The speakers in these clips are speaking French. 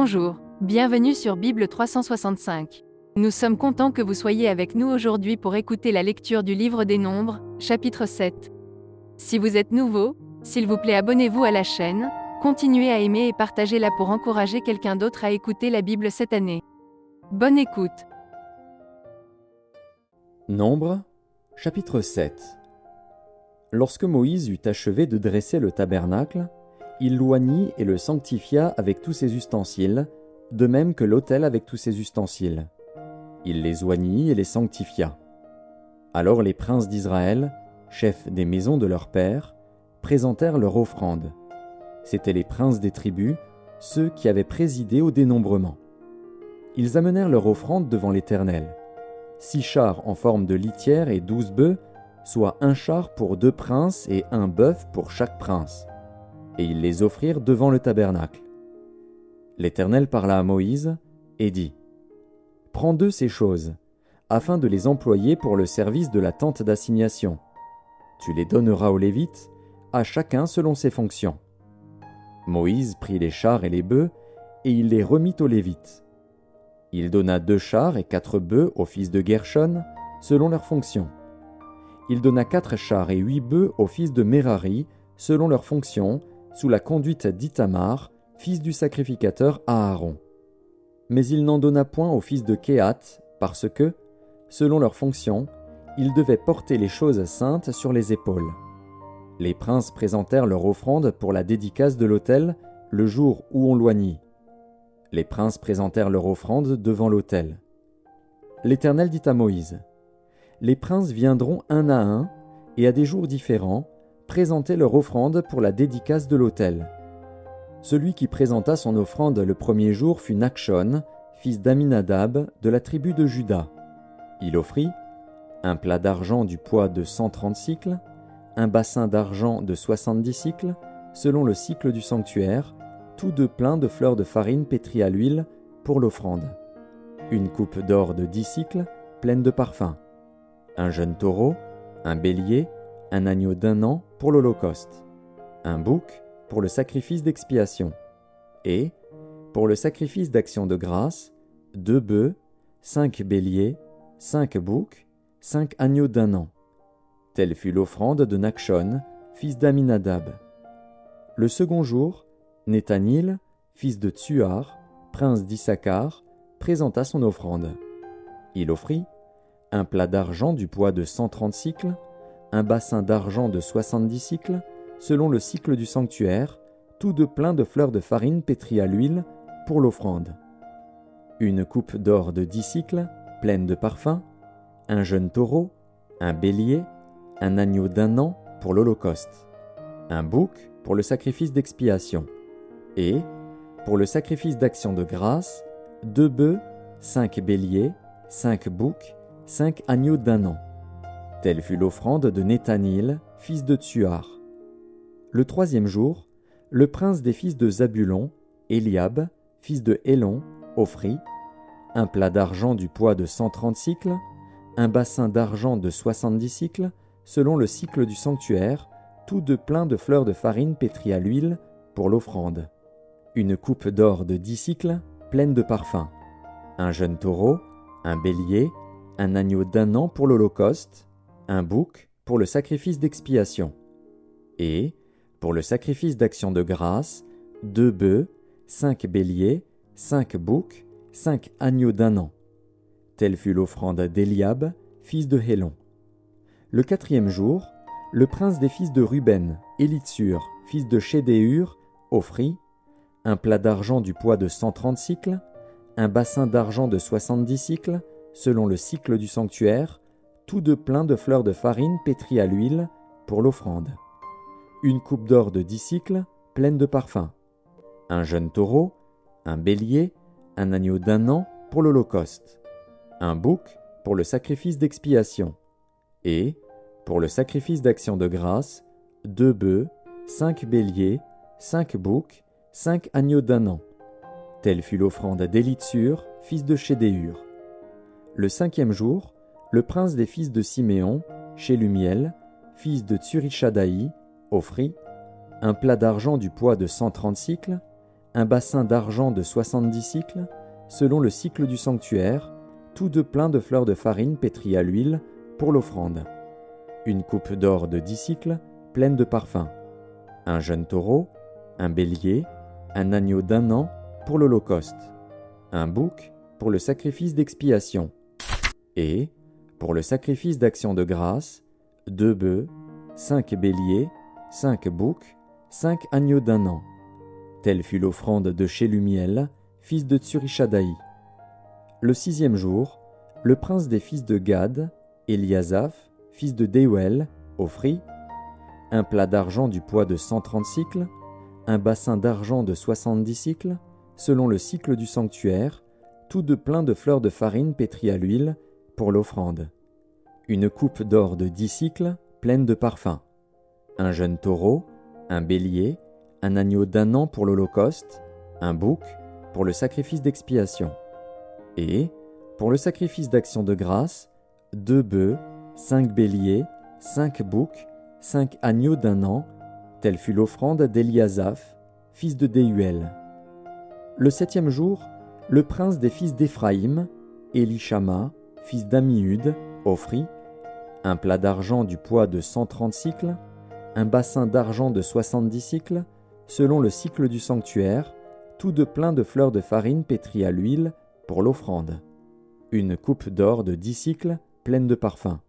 Bonjour, bienvenue sur Bible 365. Nous sommes contents que vous soyez avec nous aujourd'hui pour écouter la lecture du livre des Nombres, chapitre 7. Si vous êtes nouveau, s'il vous plaît abonnez-vous à la chaîne, continuez à aimer et partagez-la pour encourager quelqu'un d'autre à écouter la Bible cette année. Bonne écoute. Nombres, chapitre 7. Lorsque Moïse eut achevé de dresser le tabernacle, il l'oignit et le sanctifia avec tous ses ustensiles, de même que l'autel avec tous ses ustensiles. Il les oignit et les sanctifia. Alors les princes d'Israël, chefs des maisons de leurs pères, présentèrent leur offrande. C'étaient les princes des tribus, ceux qui avaient présidé au dénombrement. Ils amenèrent leur offrande devant l'Éternel. 6 chars en forme de litière et 12 bœufs, soit 1 char pour 2 princes et 1 bœuf pour chaque prince. Et ils les offrirent devant le tabernacle. L'Éternel parla à Moïse et dit : « Prends d'eux ces choses, afin de les employer pour le service de la tente d'assignation. Tu les donneras aux Lévites, à chacun selon ses fonctions. » Moïse prit les chars et les bœufs, et il les remit aux Lévites. Il donna 2 chars et 4 bœufs aux fils de Gershon, selon leurs fonctions. Il donna 4 chars et 8 bœufs aux fils de Merari, selon leurs fonctions, sous la conduite d'Ithamar, fils du sacrificateur Aaron. Mais il n'en donna point aux fils de Kehath, parce que, selon leurs fonctions, ils devaient porter les choses saintes sur les épaules. Les princes présentèrent leur offrande pour la dédicace de l'autel le jour où on l'oignit. Les princes présentèrent leur offrande devant l'autel. L'Éternel dit à Moïse : « Les princes viendront un à un, et à des jours différents, présenter leur offrande pour la dédicace de l'autel. Celui qui présenta son offrande le premier jour fut Nachshon, fils d'Aminadab, de la tribu de Juda. Il offrit un plat d'argent du poids de 130 cycles, un bassin d'argent de 70 cycles, selon le cycle du sanctuaire, tous 2 pleins de fleurs de farine pétries à l'huile pour l'offrande. Une coupe d'or de 10 cycles, pleine de parfums. Un jeune taureau, un bélier, un agneau d'1 an pour l'holocauste. Un bouc pour le sacrifice d'expiation. Et, pour le sacrifice d'action de grâce, 2 bœufs, 5 béliers, 5 boucs, 5 agneaux d'1 an. Telle fut l'offrande de Nachshon, fils d'Aminadab. Le second jour, Nethanil, fils de Tsuar, prince d'Issachar, présenta son offrande. Il offrit un plat d'argent du poids de 130 cycles, un bassin d'argent de 70 cycles, selon le cycle du sanctuaire, tous 2 pleins de fleurs de farine pétries à l'huile pour l'offrande. Une coupe d'or de 10 cycles, pleine de parfums, un jeune taureau, un bélier, un agneau d'1 an pour l'holocauste, un bouc pour le sacrifice d'expiation, et, pour le sacrifice d'action de grâce, 2 bœufs, 5 béliers, 5 boucs, 5 agneaux d'1 an. Telle fut l'offrande de Nethanil, fils de Tsuar. Le 3e jour, le prince des fils de Zabulon, Eliab, fils de Hélon, offrit un plat d'argent du poids de 130 cycles, un bassin d'argent de 70 cycles, selon le cycle du sanctuaire, tous 2 pleins de fleurs de farine pétries à l'huile pour l'offrande. Une coupe d'or de 10 cycles, pleine de parfums. Un jeune taureau, un bélier, un agneau d'1 an pour l'holocauste, un bouc pour le sacrifice d'expiation. Et, pour le sacrifice d'action de grâce, 2 bœufs, 5 béliers, 5 boucs, 5 agneaux d'1 an. Telle fut l'offrande d'Eliab, fils de Hélon. Le 4e jour, le prince des fils de Ruben, Élitsur, fils de Chédéur, offrit un plat d'argent du poids de 130 cycles, un bassin d'argent de 70 cycles, selon le cycle du sanctuaire, tous 2 pleins de fleurs de farine pétries à l'huile pour l'offrande. Une coupe d'or de 10 cycles, pleine de parfums. Un jeune taureau, un bélier, un agneau d'1 an pour l'holocauste. Un bouc pour le sacrifice d'expiation. Et, pour le sacrifice d'action de grâce, 2 bœufs, 5 béliers, 5 boucs, 5 agneaux d'1 an. Telle fut l'offrande d'Élitsur, fils de Chédéur. Le 5e jour, le prince des fils de Siméon, Shelumiel, fils de Tsurishadaï, offrit un plat d'argent du poids de 130 cycles, un bassin d'argent de 70 cycles, selon le cycle du sanctuaire, tous deux pleins de fleurs de farine pétries à l'huile, pour l'offrande. Une coupe d'or de 10 cycles, pleine de parfums. Un jeune taureau, un bélier, un agneau d'1 an, pour l'holocauste. Un bouc, pour le sacrifice d'expiation. Et, pour le sacrifice d'action de grâce, 2 bœufs, 5 béliers, 5 boucs, 5 agneaux d'1 an. Telle fut l'offrande de Shelumiel, fils de Tsurishadaï. Le 6e jour, le prince des fils de Gad, Eliasaph, fils de Deuel, offrit un plat d'argent du poids de 130 cycles, un bassin d'argent de 70 cycles, selon le cycle du sanctuaire, tous deux pleins de fleurs de farine pétries à l'huile, pour l'offrande. Une coupe d'or de 10 cycles, pleine de parfums. Un jeune taureau, un bélier, un agneau d'1 an pour l'holocauste, un bouc pour le sacrifice d'expiation. Et, pour le sacrifice d'action de grâce, 2 bœufs, 5 béliers, 5 boucs, 5 agneaux d'1 an, telle fut l'offrande d'Eliasaph, fils de Deuel. Le 7e jour, le prince des fils d'Éphraïm, Élishama, fils d'Ammiud, offrit un plat d'argent du poids de 130 cycles, un bassin d'argent de 70 cycles, selon le cycle du sanctuaire, tous deux pleins de fleurs de farine pétries à l'huile, pour l'offrande. Une coupe d'or de 10 cycles, pleine de parfums.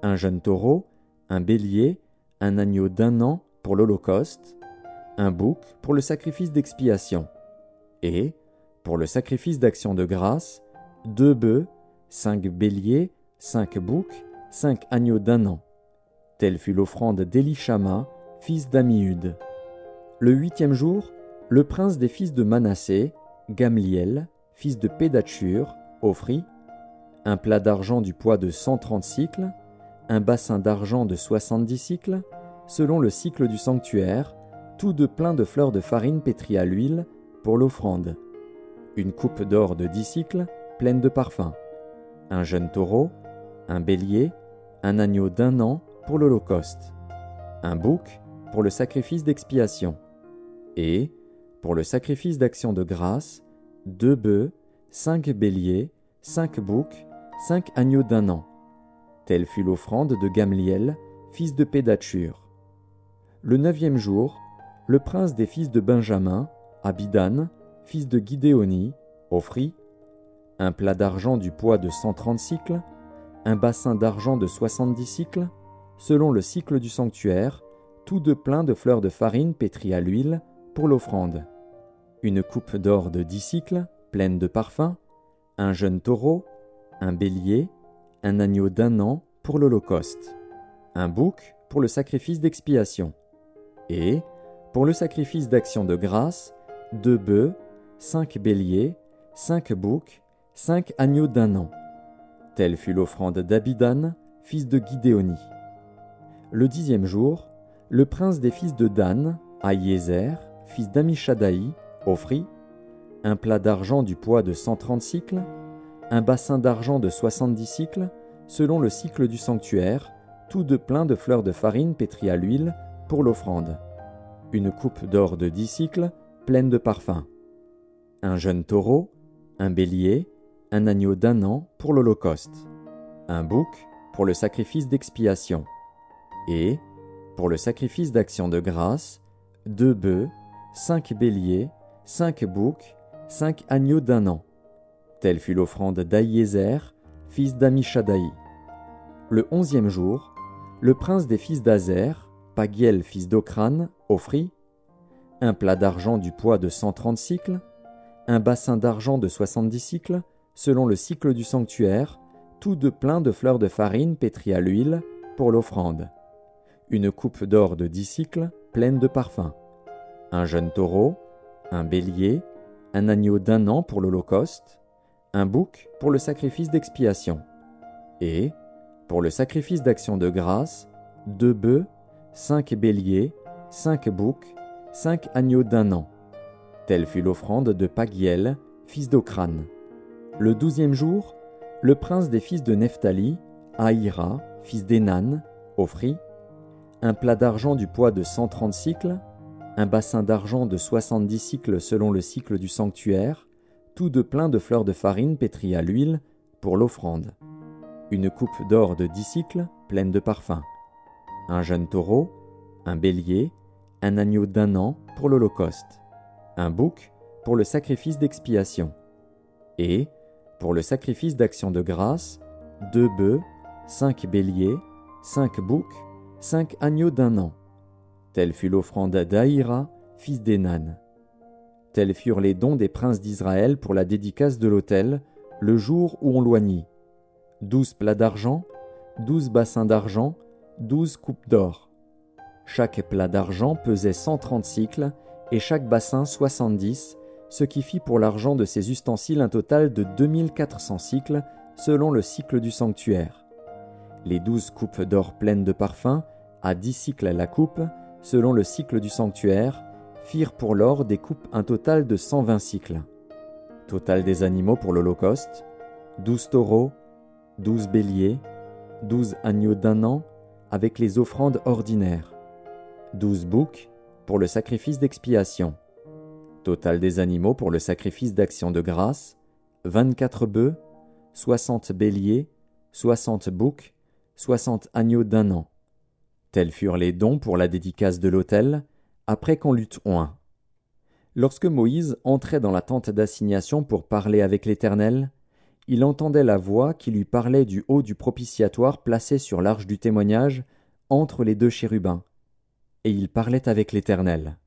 Un jeune taureau, un bélier, un agneau d'1 an pour l'holocauste, un bouc pour le sacrifice d'expiation. Et, pour le sacrifice d'action de grâce, 2 bœufs, 5 béliers, 5 boucs, 5 agneaux d'1 an. Telle fut l'offrande d'Élishama, fils d'Ammiud. Le 8e jour, le prince des fils de Manassé, Gamliel, fils de Pédatchur, offrit un plat d'argent du poids de 130 cycles, un bassin d'argent de 70 cycles, selon le cycle du sanctuaire, tous deux pleins de fleurs de farine pétries à l'huile, pour l'offrande. Une coupe d'or de 10 cycles, pleine de parfums. Un jeune taureau, un bélier, un agneau d'1 an pour l'holocauste. Un bouc pour le sacrifice d'expiation. Et, pour le sacrifice d'action de grâce, 2 bœufs, 5 béliers, 5 boucs, 5 agneaux d'1 an. Telle fut l'offrande de Gamliel, fils de Pédatchur. Le 9e jour, le prince des fils de Benjamin, Abidan, fils de Gidéoni, offrit un plat d'argent du poids de 130 cycles, un bassin d'argent de 70 cycles, selon le cycle du sanctuaire, tous deux pleins de fleurs de farine pétries à l'huile, pour l'offrande. Une coupe d'or de 10 cycles, pleine de parfums, un jeune taureau, un bélier, un agneau d'1 an pour l'holocauste, un bouc pour le sacrifice d'expiation. Et, pour le sacrifice d'action de grâce, 2 bœufs, 5 béliers, 5 boucs, 5 agneaux d'1 an. Telle fut l'offrande d'Abidan, fils de Gidéoni. Le 10e jour, le prince des fils de Dan, Ahiézer, fils d'Amishadaï, offrit un plat d'argent du poids de 130 cycles, un bassin d'argent de 70 cycles, selon le cycle du sanctuaire, tous deux pleins de fleurs de farine pétries à l'huile, pour l'offrande. Une coupe d'or de 10 cycles, pleine de parfums. Un jeune taureau, un bélier, un agneau d'1 an pour l'holocauste. Un bouc pour le sacrifice d'expiation. Et, pour le sacrifice d'action de grâce, 2 bœufs, 5 béliers, 5 boucs, 5 agneaux d'1 an. Telle fut l'offrande d'Ahiézer, fils d'Amishadaï. Le 11e jour, le prince des fils d'Azer, Pagiel, fils d'Ocran, offrit un plat d'argent du poids de 130 cycles, un bassin d'argent de 70 cycles, selon le cycle du sanctuaire, tous deux pleins de fleurs de farine pétries à l'huile, pour l'offrande. Une coupe d'or de 10 cycles, pleine de parfums. Un jeune taureau, un bélier, un agneau d'1 an pour l'holocauste, un bouc pour le sacrifice d'expiation. Et, pour le sacrifice d'action de grâce, 2 bœufs, 5 béliers, 5 boucs, 5 agneaux d'1 an. Telle fut l'offrande de Pagiel, fils d'Ocran. Le 12e jour, le prince des fils de Nephtali, Ahira, fils d'Énan, offrit un plat d'argent du poids de 130 cycles, un bassin d'argent de 70 cycles selon le cycle du sanctuaire, tous deux pleins de fleurs de farine pétries à l'huile pour l'offrande, une coupe d'or de 10 cycles pleine de parfums, un jeune taureau, un bélier, un agneau d'1 an pour l'holocauste, un bouc pour le sacrifice d'expiation, et, pour le sacrifice d'action de grâce, 2 bœufs, 5 béliers, 5 boucs, 5 agneaux d'1 an. Telle fut l'offrande d'Aïra, fils d'Énan. Tels furent les dons des princes d'Israël pour la dédicace de l'autel, le jour où on l'oignit. 12 plats d'argent, 12 bassins d'argent, 12 coupes d'or. Chaque plat d'argent pesait 130 cycles, et chaque bassin 70, ce qui fit pour l'argent de ces ustensiles un total de 2400 cycles, selon le cycle du sanctuaire. Les 12 coupes d'or pleines de parfums, à 10 cycles la coupe, selon le cycle du sanctuaire, firent pour l'or des coupes un total de 120 cycles. Total des animaux pour l'holocauste, 12 taureaux, 12 béliers, 12 agneaux d'1 an, avec les offrandes ordinaires, 12 boucs pour le sacrifice d'expiation. Total des animaux pour le sacrifice d'action de grâce, 24 bœufs, 60 béliers, 60 boucs, 60 agneaux d'1 an. Tels furent les dons pour la dédicace de l'autel, après qu'on l'eut oint. Lorsque Moïse entrait dans la tente d'assignation pour parler avec l'Éternel, il entendait la voix qui lui parlait du haut du propitiatoire placé sur l'arche du témoignage, entre les 2 chérubins, et il parlait avec l'Éternel.